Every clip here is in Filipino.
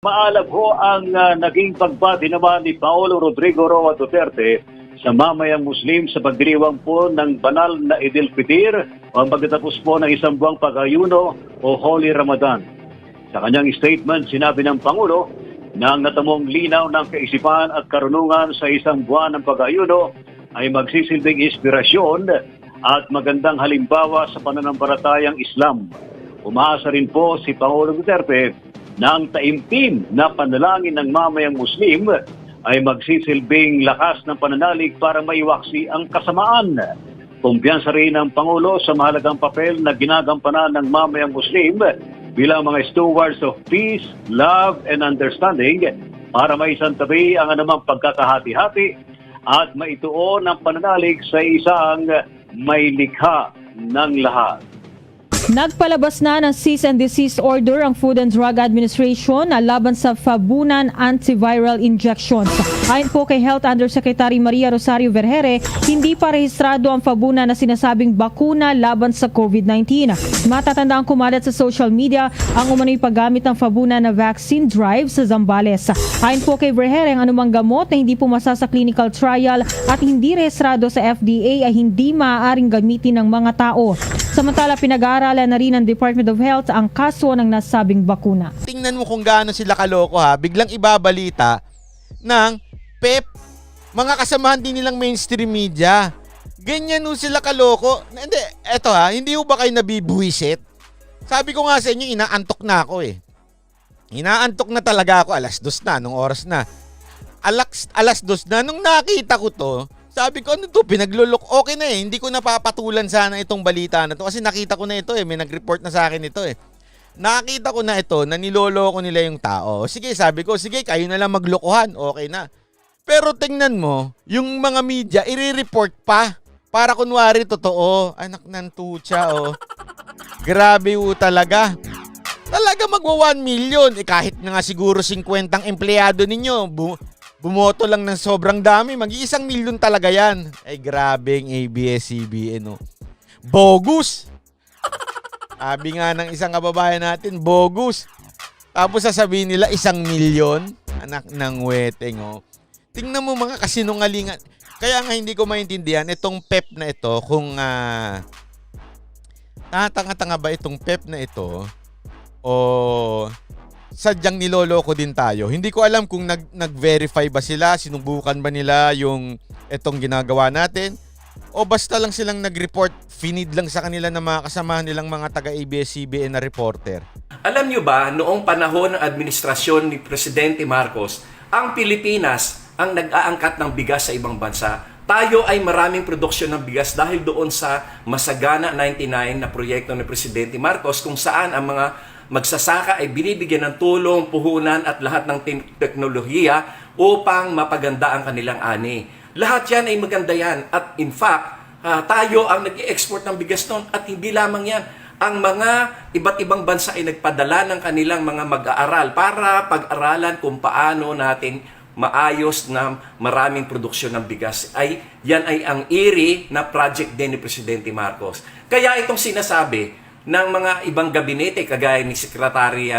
Maalam ho ang naging pagbati naman ni Paolo Rodrigo Roa Duterte sa mamayang Muslim sa pagdiriwang po ng banal na Eid al-Fitr o pagkatapos po ng isang buwang pag-ayuno o Holy Ramadan. Sa kanyang statement, sinabi ng Pangulo na ang natamong linaw ng kaisipan at karunungan sa isang buwan ng pag-ayuno ay magsisilbing inspirasyon at magandang halimbawa sa pananampalatayang Islam. Umaasa rin po si Pangulo Duterte na ang taimtim na panalangin ng mamayang Muslim ay magsisilbing lakas ng pananalig para maiwaksi ang kasamaan. Kumpiyansa rin ng Pangulo sa mahalagang papel na ginagampanan ng mamayang Muslim bilang mga stewards of peace, love, and understanding para maisantabi ang anumang pagkakahati-hati at maituon ang pananalig sa isang may likha ng lahat. Nagpalabas na ng cease and desist order ang Food and Drug Administration laban sa Fabunan antiviral injections. Ayon po kay Health Undersecretary Maria Rosario Vergere, hindi pa rehistrado ang Fabunan na sinasabing bakuna laban sa COVID-19. Matatandaan kumalat sa social media ang umano'y paggamit ng Fabunan na vaccine drive sa Zambales. Ayon po kay Vergere, ang anumang gamot na hindi pumasa sa clinical trial at hindi rehistrado sa FDA ay hindi maaaring gamitin ng mga tao. Samantala, pinag-aaralan na rin ng Department of Health ang kaso ng nasabing bakuna. Tingnan mo kung gaano sila kaloko ha, biglang ibabalita ng PEP, mga kasamahan din nilang mainstream media. Ganyan ho sila kaloko. Hindi, eto ha, hindi ho ba kayo nabibuwisit? Sabi ko nga sa inyo, inaantok na ako eh. Inaantok na talaga ako, 2:00 na, nung oras na. 2:00 na, nung nakita ko to, sabi ko, ano to, pinaglulok, okay na eh. Hindi ko napapatulan sana itong balita na to. Kasi nakita ko na ito eh, may nag-report na sa akin ito eh. Nakita ko na ito, na niloloko nila yung tao. Sige, sabi ko, sige, kayo na lang maglokohan, okay na. Pero tingnan mo, yung mga media, i-report pa. Para kunwari, totoo. Anak ng tutsa, oh. Grabe ho talaga. Talaga magwa 1 million. Eh, kahit na nga siguro 50 empleyado ninyo, bumoto lang ng sobrang dami, mag-1 milyon talaga yan. Ay, grabeng ABS-CBN, no? Bogus! Sabi nga ng isang kababayan natin, bogus. Tapos sasabihin nila, 1 milyon? Anak ng weteng, oh. Tingnan mo mga kasinungalingan. Kaya nga hindi ko maintindihan itong PEP na ito, kung tanga-tanga ba itong PEP na ito, o sadyang niloloko din tayo. Hindi ko alam kung nag-verify ba sila, sinubukan ba nila yung etong ginagawa natin, o basta lang silang nag-report, finid lang sa kanila ng mga kasamahan nilang mga taga-ABS-CBN na reporter. Alam nyo ba, noong panahon ng administrasyon ni Presidente Marcos, ang Pilipinas ang nag-aangkat ng bigas sa ibang bansa. Tayo ay maraming produksyon ng bigas dahil doon sa Masagana 99 na proyekto ni Presidente Marcos, kung saan ang mga magsasaka ay binibigyan ng tulong, puhunan at lahat ng teknolohiya upang mapaganda ang kanilang ani. Lahat yan ay maganda yan. At in fact, tayo ang nag-i-export ng bigas noon. At hindi lamang yan. Ang mga iba't ibang bansa ay nagpadala ng kanilang mga mag-aaral para pag-aralan kung paano natin maayos na maraming produksyon ng bigas. Yan ay ang iri na project din ni Presidente Marcos. Kaya itong sinasabi ng mga ibang gabinete kagaya ni Secretary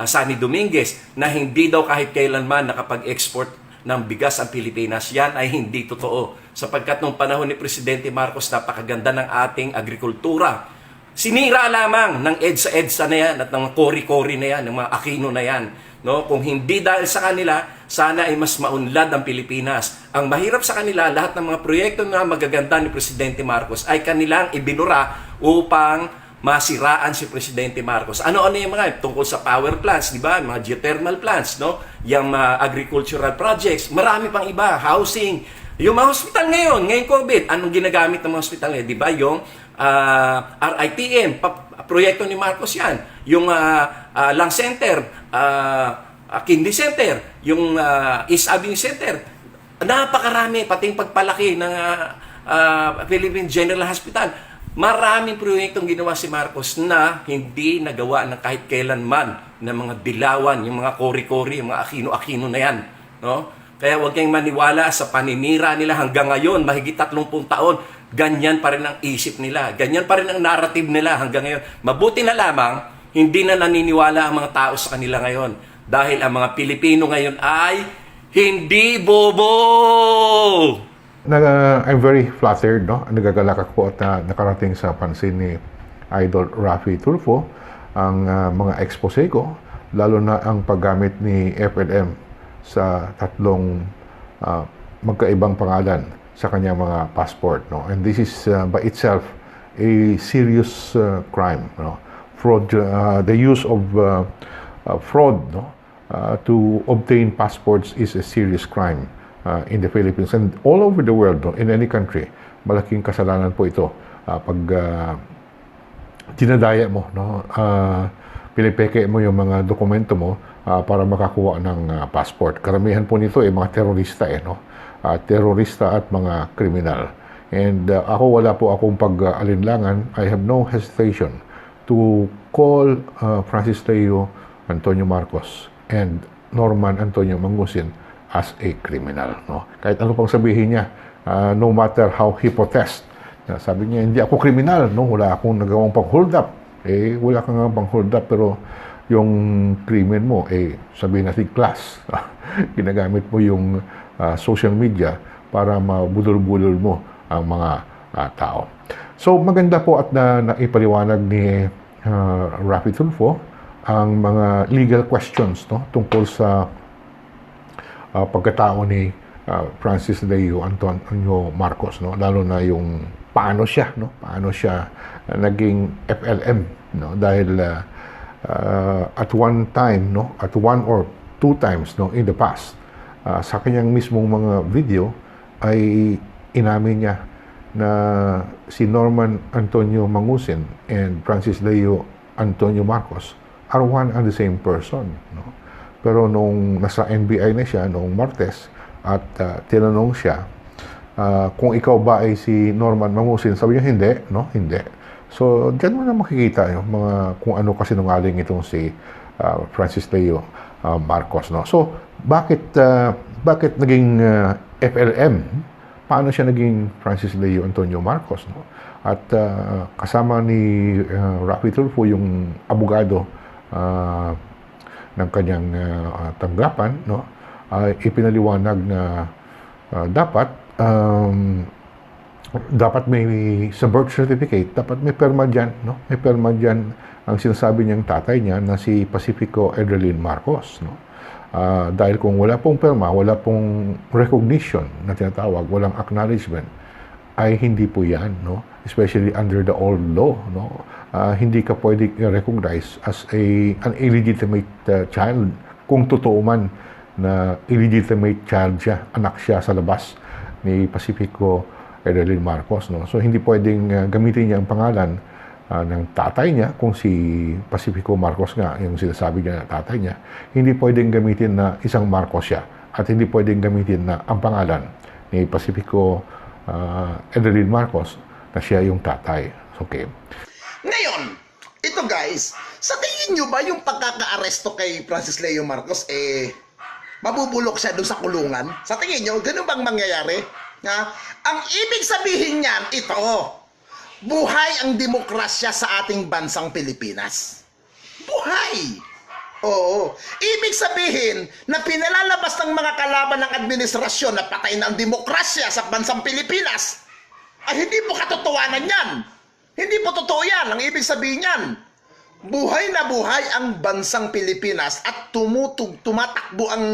Sani Dominguez na hindi daw kahit kailanman nakapag-export ng bigas ang Pilipinas, yan ay hindi totoo. Sapagkat nung panahon ni Presidente Marcos, napakaganda ng ating agrikultura. Sinira lamang ng EDSA na yan at ng kori-kori na yan, ng mga Aquino na yan. No? Kung hindi dahil sa kanila, sana ay mas maunlad ang Pilipinas. Ang mahirap sa kanila, lahat ng mga proyekto na magaganda ni Presidente Marcos ay kanilang ibinura upang masiraan si Presidente Marcos. Ano-ano yung mga tungkol sa power plants, di ba? Mga geothermal plants, no? Yung agricultural projects, marami pang iba, housing. Yung mga hospital ngayong COVID, anong ginagamit ng mga hospital ngayon? Di ba? Yung RITM, proyekto ni Marcos yan. Yung Lung Center, Kidney Center, yung East Avenue Center. Napakarami, pating pagpalaki ng Philippine General Hospital. Maraming proyektong ginawa si Marcos na hindi nagawa ng kahit kailanman ng mga dilawan, yung mga kori-kori, yung mga Aquino-Aquino na yan. No? Kaya huwag kayong maniwala sa paninira nila hanggang ngayon, mahigit 30 taon, ganyan pa rin ang isip nila, ganyan pa rin ang narrative nila hanggang ngayon. Mabuti na lamang, hindi na naniniwala ang mga tao sa kanila ngayon. dahil ang mga Pilipino ngayon ay hindi bobo! I'm very flattered, no? Nagagalak ako at nakarating sa pansin ni Idol Raffy Tulfo ang mga expose ko, lalo na ang paggamit ni FLM sa tatlong magkaibang pangalan sa kanyang mga passport, no? And this is by itself a serious crime, no? Fraud, the use of fraud, no? To obtain passports is a serious crime in the Philippines and all over the world, no? In any country. Malaking kasalanan po ito pag dinadaya mo, no? Pinipeke mo yung mga dokumento mo para makakuha ng passport. Karamihan po nito ay mga terorista, no? Terorista at mga kriminal. And ako, wala po akong pag-alinlangan. I have no hesitation to call Francis Leo Antonio Marcos and Norman Antonio Mangusin as a criminal, no? Kahit ano pang sabihin niya, no matter how he protests. Sabi niya, hindi ako kriminal, no? Wala akong nagawang pang-hold up. Wala kang pang-hold up, pero yung krimen mo, sabihin natin class. Ginagamit mo yung social media para mabudol-budol mo ang mga tao. So, maganda po at naipaliwanag ni Raffy Tulfo ang mga legal questions, no, tungkol sa pagkatao ni Francis Leo Antonio Marcos, no, lalo na yung paano siya naging FLM, no, dahil at one time, no, at one or two times, no, in the past, sa kanyang mismong mga video ay inamin niya na si Norman Antonio Mangusin and Francis Leo Antonio Marcos are one and the same person, no? Pero nung nasa NBI na siya noong Martes at tinanong siya kung ikaw ba ay si Norman Mangusin, sabi niya hindi, no? Hindi. So diyan mo na makikita yung mga kung ano kasi nungaling itong si Francis Leo Marcos, no? So bakit naging FLM? Paano siya naging Francis Leo Antonio Marcos, no? At kasama ni Raffy Tulfo yung abogado ng kanyang tanggapan, no? Ipinaliwanag na dapat may sa birth certificate, dapat may perma dyan, no? May perma dyan ang sinasabi niyang tatay niya na si Pacifico Edralin Marcos, no? Dahil kung wala pong perma, wala pong recognition na tinatawag, walang acknowledgement, ay hindi po yan, no? Especially under the old law, no? Hindi ka pwede recognize as an illegitimate child kung totoo man na illegitimate child siya, anak siya sa labas ni Pacifico Edralin Marcos, no? So hindi pwedeng gamitin niya ang pangalan ng tatay niya, kung si Pacifico Marcos nga yung sinasabi niya na tatay niya, hindi pwedeng gamitin na isang Marcos siya at hindi pwedeng gamitin na ang pangalan ni Pacifico Edralin Marcos na siya yung tatay. Okay. Ngayon, ito guys, sa tingin nyo ba yung pagkaka-aresto kay Francis Leo Marcos, mabubulok siya doon sa kulungan? Sa tingin nyo, ganun bang mangyayari? Ha? Ang ibig sabihin niyan, ito, buhay ang demokrasya sa ating bansang Pilipinas. Buhay! Oo. Ibig sabihin na pinalalabas ng mga kalaban ng administrasyon na patay na ang demokrasya sa bansang Pilipinas, ay hindi po katotohanan yan. Hindi po totoo yan. Ang ibig sabihin yan, buhay na buhay ang bansang Pilipinas at tumatakbo ang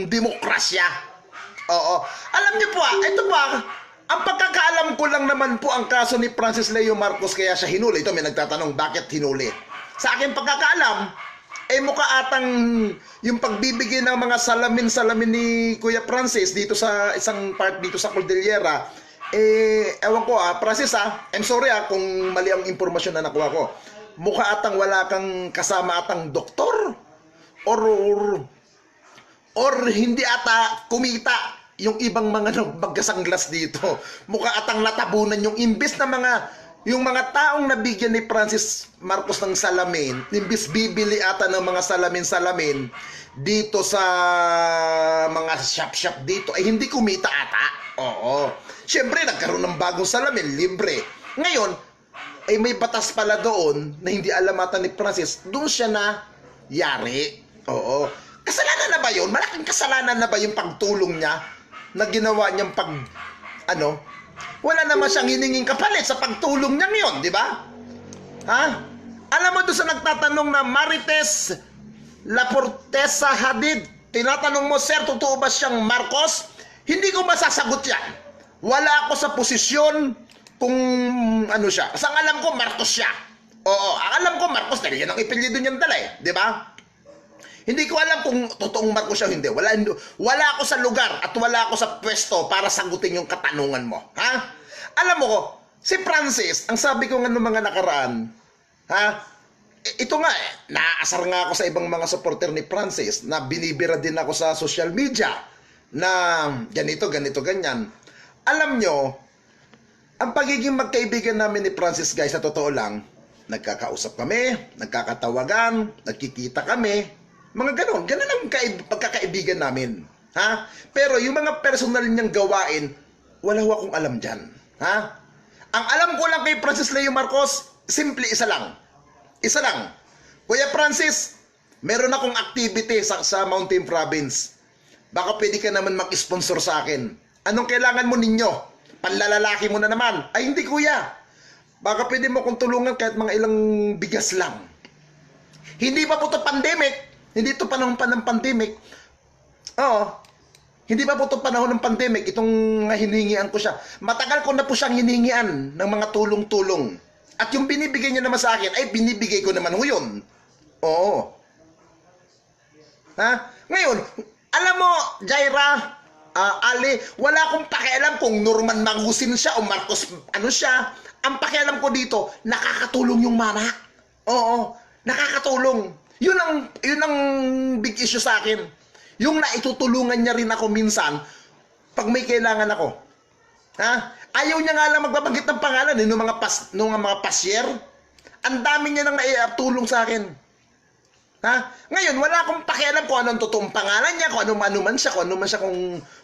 demokrasya. Oo. Alam niyo po, ito pa, ang pagkakaalam ko lang naman po ang kaso ni Francis Leo Marcos kaya siya hinuli. Ito, may nagtatanong, bakit hinuli? Sa aking pagkakaalam, mukha atang yung pagbibigay ng mga salamin ni Kuya Francis dito sa isang part dito sa Cordillera, ewan ko Francis I'm sorry kung mali ang impormasyon na nakuha ko. Mukha atang wala kang kasama atang doktor or hindi ata kumita yung ibang mga magkasanglas dito. Mukha atang natabunan yung imbis na yung mga taong nabigyan ni Francis Marcos ng salamin, imbis bibili ata ng mga salamin dito sa mga shop dito, ay hindi kumita ata. Oo. Siyempre, nagkaroon ng bagong salamin, libre. Ngayon, ay may batas pala doon na hindi alam ata ni Francis, doon siya na yari. Oo. Kasalanan na ba yun? Malaking kasalanan na ba yung pagtulong niya na ginawa niyang wala naman siyang hininging kapalit sa pagtulong niya ngayon, di ba? Ha? Alam mo doon sa nagtatanong na Marites Laportesa Hadid, tinatanong mo, sir, totoo ba siyang Marcos? Hindi ko masasagot yan. Wala ako sa posisyon kung ano siya. Kasi ang alam ko, Marcos siya. Oo, ang alam ko, Marcos, dahil yan ang ipilyido niyang dala eh. Di ba? Hindi ko alam kung totoong Marcos siya o hindi. Wala ako sa lugar at wala ako sa pwesto para sagutin yung katanungan mo. Ha? Alam mo ko, si Francis, ang sabi ko nga nung mga nakaraan, ha? Ito nga naaasar nga ako sa ibang mga supporter ni Francis na binibira din ako sa social media na ganito, ganyan. Alam nyo, ang pagiging magkaibigan namin ni Francis, guys, sa totoo lang, nagkakausap kami, nagkakatawagan, nagkikita kami, mga ganon ang pagkakaibigan namin. Ha? Pero yung mga personal niyang gawain, wala ho akong alam dyan. Ha? Ang alam ko lang kay Francis Leo Marcos, simple isa lang. Kuya Francis, meron akong activity sa Mountain Province. Baka pwede ka naman mag-sponsor sa akin. Anong kailangan mo ninyo? Panlalalaki mo na naman. Ay hindi kuya. Baka pwede mo kong tulungan kahit mga ilang bigas lang. Hindi pa po ito pandemic. Hindi ito panahon pa ng pandemic. Oo. Hindi pa po ito panahon ng pandemic. Itong hiningian ko siya. Matagal ko na po siyang hiningian ng mga tulong-tulong. At yung binibigay niya naman sa akin, ay binibigay ko naman ho yun. Oo. Ha? Ngayon, alam mo, Jaira, Ali, wala akong pakialam kung Norman Mangusin siya o Marcos, ano siya. Ang pakialam ko dito, nakakatulong yung mama. Oo, nakakatulong. Yun ang big issue sa akin. Yung naitutulungan niya rin ako minsan, pag may kailangan ako. Ha? Ayaw niya nga lang magbabanggit ng pangalan nung mga pasyer. Ang dami niya nang naitulong sa akin. Ha? Ngayon, wala akong pakialam kung anong totoong pangalan niya, kung ano man siya,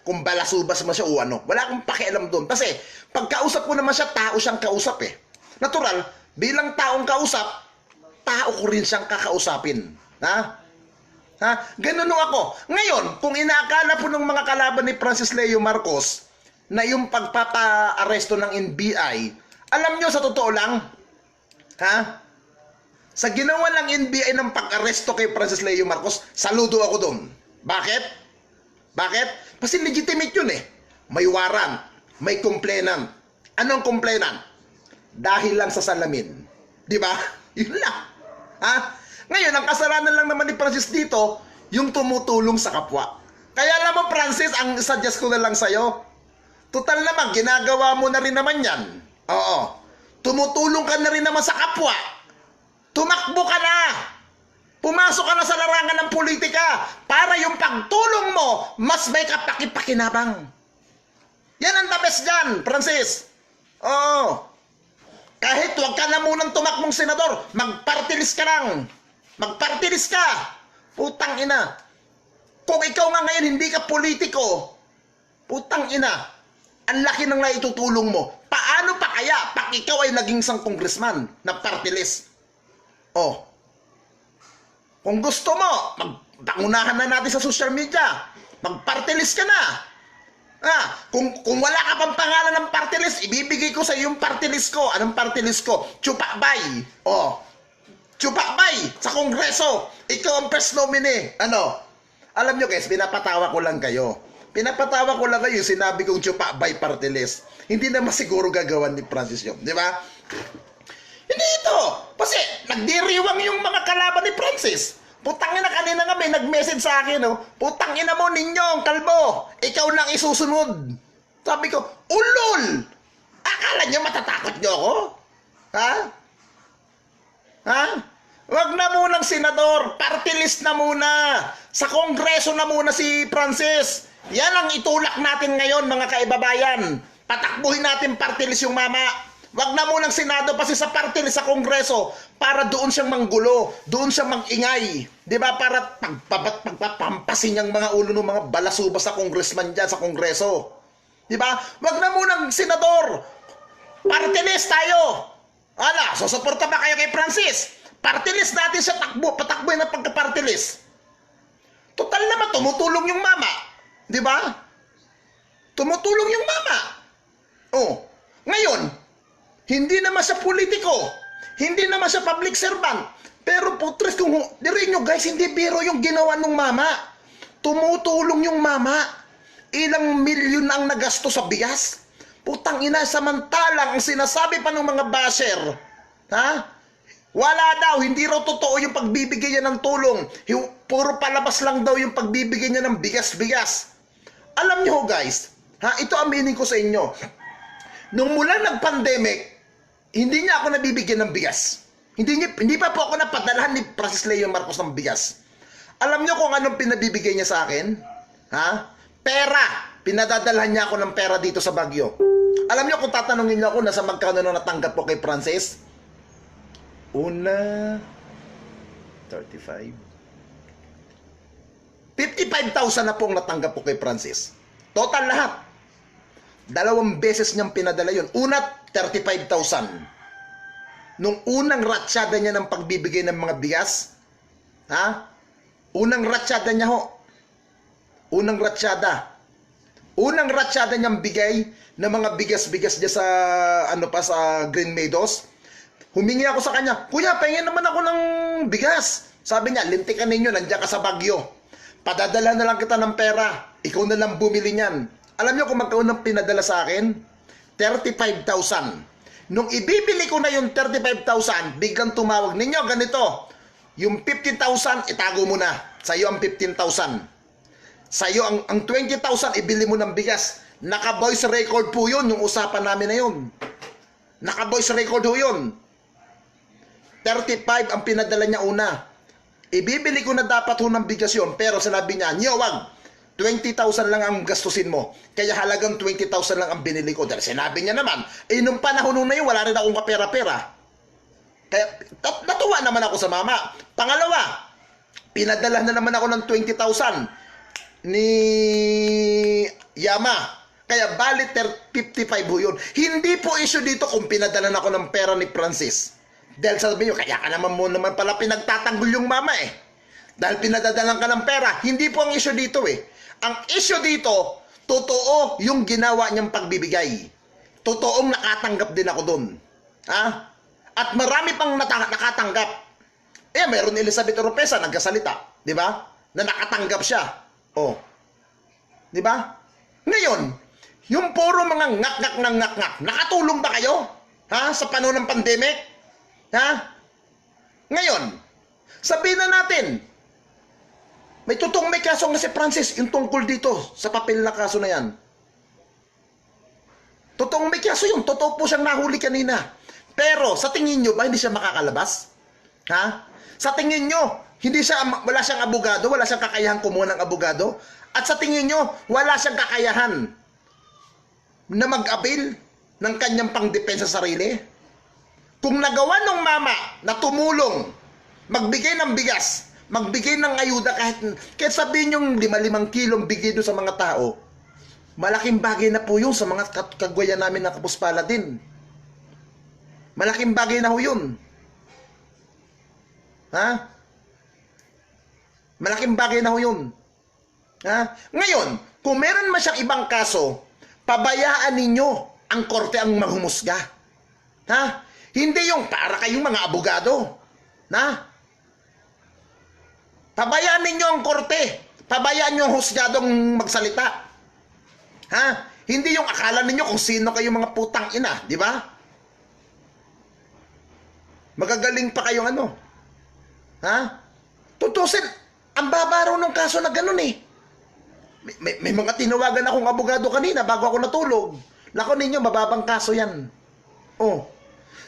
kung balasubas man siya o ano. Wala akong pakialam doon. Kasi, pagkausap ko naman siya, tao siyang kausap eh. Natural, bilang taong kausap, tao ko rin siyang kakausapin. Ha? Ha? Ganun ako. Ngayon, kung inaakala po ng mga kalaban ni Francis Leo Marcos na yung pagpapa-aresto ng NBI, alam nyo sa totoo lang, ha? Sa ginawa ng NBI ng pag-aresto kay Francis Leo Marcos, saludo ako doon. Bakit? Kasi legitimate yun eh. May warrant, may complainant. Anong complainant? Dahil lang sa salamin. Di ba? Yun lang. Ha? Ngayon, ang kasalanan lang naman ni Francis dito, yung tumutulong sa kapwa. Kaya alam mo, Francis, ang suggest ko na lang sa'yo, total naman, ginagawa mo na rin naman yan. Oo. Tumutulong ka na rin naman sa kapwa. Tumakbo ka na. Pumasok ka na sa larangan ng politika para yung pagtulong mo, mas may kapaki-pakinabang. Yan ang the best dyan, Francis. Oo. Kahit huwag ka na munang tumakbong senador, mag-party list ka lang. Mag-party list ka. Putang ina. Kung ikaw nga ngayon hindi ka politiko, putang ina, ang laki ng naitutulong mo. Paano pa kaya pag ikaw ay naging isang congressman na party list? Oh. Kung gusto mo, pangunahan na natin sa social media. Mag-party list ka na. Kung wala ka pang pangalan ng party list, ibibigay ko sa iyo yung party list ko. Anong party list ko? Chupakbay. Oh. Chupakbay sa Kongreso. Ikaw ang first nominee. Ano? Alam nyo guys, pinapatawa ko lang kayo. Sinabi kong Chupakbay party list. Hindi naman siguro gagawan ni Francis yun. Di ba? Hindi ito. Kasi nagdiriwang yung mga kalaban ni Francis. Putangina, kanina nga may nag-message sa akin, no? Putangina mo ninyo, kalbo. Ikaw lang isusunod. Sabi ko, ulol! Akala nyo matatakot nyo ako? Ha? Wag na munang senador. Party list na muna. Sa Kongreso na muna si Francis. Yan ang itulak natin ngayon, mga kaibabayan. Patakbuhin natin party list yung mama. Wag na munang senado kasi sa party list sa Kongreso para doon siyang manggulo, doon siyang mangingay. 'Di ba? Para pagpapampasin yung mga ulo ng mga balasubas sa congressman diyan sa Kongreso. 'Di ba? Wag na munang senador. Party list tayo. Ala, susuporta ba kayo kay Francis? Party list natin siya patakbuhin ng pagka-party list. Total naman, tumutulong yung mama. Di ba? Tumutulong yung mama. Oh, ngayon, hindi naman siya politiko. Hindi naman siya public servant. Pero putres, kung dirin nyo guys, hindi biro yung ginawa ng mama. Tumutulong yung mama. Ilang milyon ang nagasto sa bigas. Putang ina, samantalang ang sinasabi pa ng mga basher, ha? Wala daw, hindi raw totoo yung pagbibigay niya ng tulong. Puro palabas lang daw yung pagbibigay niya ng bigas-bigas. Alam niyo guys, ha? Ito aminin ko sa inyo. Nung mula nag-pandemic, hindi niya ako nabibigyan ng bigas. Hindi pa po ako napadalahan ni Francis Leo Marcos ng bigas. Alam niyo kung anong pinabibigay niya sa akin? Ha? Pera. Pinadadalhan niya ako ng pera dito sa Baguio. Alam niyo kung tatanungin niyo ako nasa magkano na natanggap ko kay Francis? Una, 35. 55,000 na pong natanggap ko kay Francis. Total lahat. 2 beses niyang pinadala yun. Una, 35,000. Nung unang ratsyada niya ng pagbibigay ng mga bigas, ha? Unang ratsyada niya ho. Unang ratsyada niyang bigay ng mga bigas-bigas niya sa, sa Green Meadows. Humingi ako sa kanya, Kuya, pahingin naman ako ng bigas. Sabi niya, lintikan ninyo, nandiyan ka sa Baguio. Padadala na lang kita ng pera. Ikaw na lang bumili niyan. Alam niyo kung magkano pinadala sa akin? 35,000. Nung ibibili ko na yung 35,000, biglang tumawag, ninyo, ganito. Yung 15,000, itago mo na. Sa'yo ang 15,000. Sa'yo ang 20,000, ibili mo ng bigas. Naka-voice record po yun, yung usapan namin na yun. Naka-voice record po yun. 35 ang pinadala niya una. Ibibili ko na dapat ho ng bigas yun, pero sinabi niya, wag, 20,000 lang ang gastusin mo. Kaya halagang 20,000 lang ang binili ko. Dahil sinabi niya naman, nung panahon na yun, wala rin akong kapera-pera. Kaya natuwa naman ako sa mama. Pangalawa, pinadala na naman ako ng 20,000 ni Yama. Kaya balit 55 ho yun. Hindi po issue dito kung pinadala na ako ng pera ni Francis. Dahil sabi nyo, kaya ka naman mo naman pala pinagtatanggol yung mama eh. Dahil pinadadalan ka ng pera. Hindi po ang issue dito eh. Ang issue dito, totoo yung ginawa niyang pagbibigay. Totoong nakatanggap din ako doon. Ha? At marami pang nakatanggap. Mayroon Elizabeth Oropesa nagkasalita, di ba? Na nakatanggap siya. Oh. Di ba? Ngayon, yung puro mga ngak-ngak, nakatulong ba kayo? Ha? Sa panahon ng pandemic? Ha? Ngayon, sabihin na natin, may kaso nga si Francis, yung tungkol dito, sa papel na kaso na yan. Totoong may kaso yun, totoo po siyang nahuli kanina. Pero, sa tingin nyo ba, hindi siya makakalabas? Ha? Sa tingin nyo, wala siyang abogado, wala siyang kakayahan kumuha ng abogado? At sa tingin nyo, wala siyang kakayahan na mag-abil ng kanyang pangdepensa sa sarili? Kung nagawa ng mama na tumulong, magbigay ng bigas, magbigay ng ayuda kahit sabihin yung 5 kilong bigay doon sa mga tao, malaking bagay na po yun sa mga kagwayan namin na kapuspala din. Malaking bagay na ho yun. Ha? Malaking bagay na ho yun. Ha? Ngayon, kung meron man siyang ibang kaso, pabayaan ninyo ang korte ang maghumusga. Ha? Hindi yung para kayong mga abogado. Na? Pabayaan ninyo ang korte. Pabayaan nyo ang husgadong magsalita. Ha? Hindi yung akala ninyo kung sino kayong mga putang ina. Di ba? Magagaling pa kayong ano. Ha? Tutusin. Ang babaro ng kaso na ganun eh. May mga tinawagan akong abogado kanina bago ako natulog. Nako ninyo, mababang kaso yan. Oh.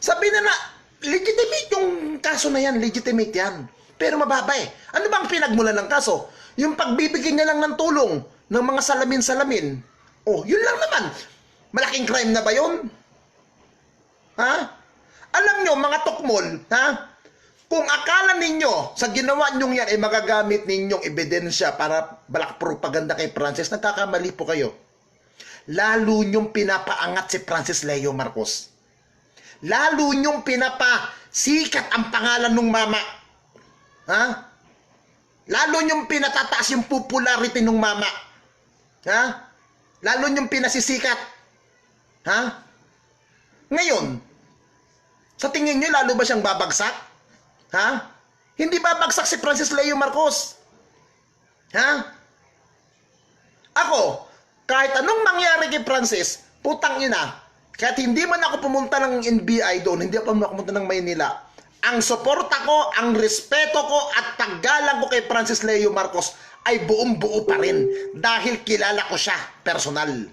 Sabi na legitimate yung kaso na yan, legitimate yan. Pero mababa eh. Ano bang pinagmulan ng kaso? Yung pagbibigay niya lang ng tulong ng mga salamin-salamin. Oh, yun lang naman. Malaking crime na ba yun? Ha? Alam nyo, mga tukmol, ha? Kung akala ninyo, sa ginawa nyong yan, magagamit ninyong ebidensya para balak propaganda kay Francis, nagkakamali po kayo. Lalo nyong pinapaangat si Francis Leo Marcos. Lalo nyong pinapasikat ang pangalan ng mama. Ha? Lalo yung pinatataas yung popularity ng mama. Ha? Lalo yung pinasisikat. Ha? Ngayon, sa tingin nyo, lalo ba siyang babagsak? Ha? Hindi babagsak si Francis Leo Marcos. Ha? Ako, kahit anong mangyari kay Francis, putang ina, kahit hindi man ako pumunta ng NBI doon, hindi ako pumunta ng Maynila, ang suporta ko, ang respeto ko, at paggalang ko kay Francis Leo Marcos ay buong buo pa rin dahil kilala ko siya personal.